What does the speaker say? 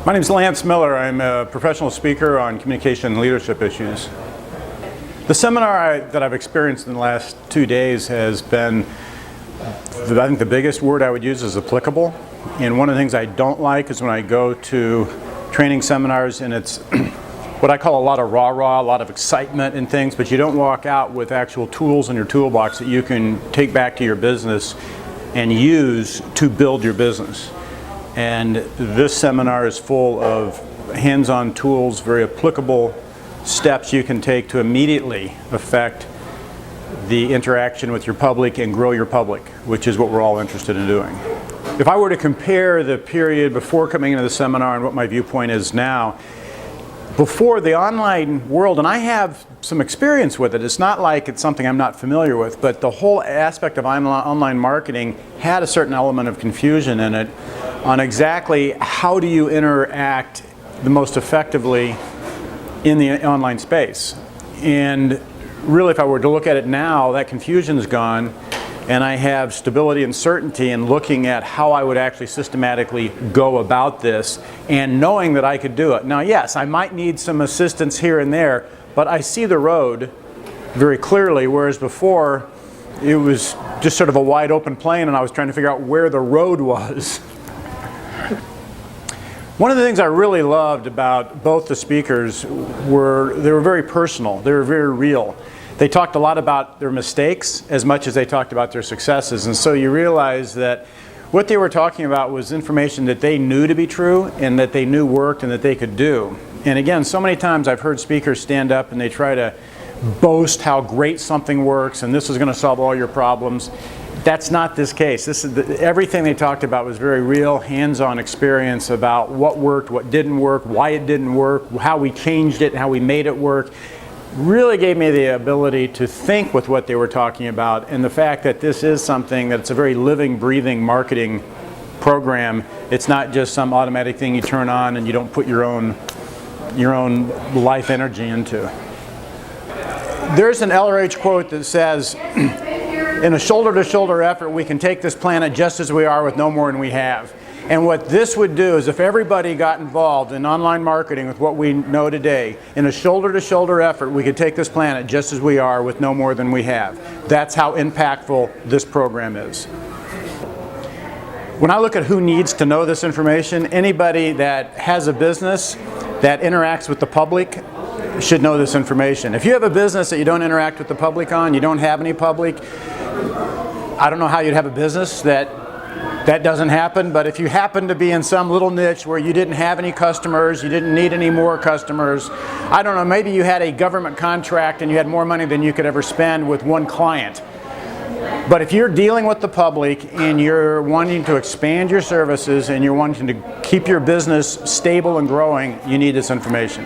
My name is Lance Miller. I'm a professional speaker on communication and leadership issues. The seminar that I've experienced in the last 2 days has been, I think the biggest word I would use is applicable. And one of the things I don't like is when I go to training seminars and it's what I call a lot of rah-rah, a lot of excitement and things, but you don't walk out with actual tools in your toolbox that you can take back to your business and use to build your business. And this seminar is full of hands-on tools, very applicable steps you can take to immediately affect the interaction with your public and grow your public, which is what we're all interested in doing. If I were to compare the period before coming into the seminar and what my viewpoint is now, before the online world, and I have some experience with it, it's not like it's something I'm not familiar with, but the whole aspect of online marketing had a certain element of confusion in it on exactly how do you interact the most effectively in the online space. And really, if I were to look at it now, that confusion is gone, and I have stability and certainty in looking at how I would actually systematically go about this and knowing that I could do it. Now, yes, I might need some assistance here and there, but I see the road very clearly, whereas before it was just sort of a wide open plain and I was trying to figure out where the road was. One of the things I really loved about both the speakers were they were very personal, they were very real. They talked a lot about their mistakes as much as they talked about their successes, and so you realize that what they were talking about was information that they knew to be true and that they knew worked and that they could do. And again, so many times I've heard speakers stand up and they try to boast how great something works and this is going to solve all your problems. That's not this case. Everything they talked about was very real, hands-on experience about what worked, what didn't work, why it didn't work, how we changed it, how we made it work. Really gave me the ability to think with what they were talking about, and the fact that this is something that's a very living, breathing marketing program. It's not just some automatic thing you turn on and you don't put your own life energy into. There's an LRH quote that says, in a shoulder-to-shoulder effort, we can take this planet just as we are with no more than we have. And what this would do is if everybody got involved in online marketing with what we know today, in a shoulder-to-shoulder effort, we could take this planet just as we are with no more than we have. That's how impactful this program is. When I look at who needs to know this information, anybody that has a business that interacts with the public should know this information. If you have a business that you don't interact with the public on, you don't have any public, I don't know how you'd have a business that doesn't happen, but if you happen to be in some little niche where you didn't have any customers, you didn't need any more customers, I don't know, maybe you had a government contract and you had more money than you could ever spend with one client. But if you're dealing with the public and you're wanting to expand your services and you're wanting to keep your business stable and growing, you need this information.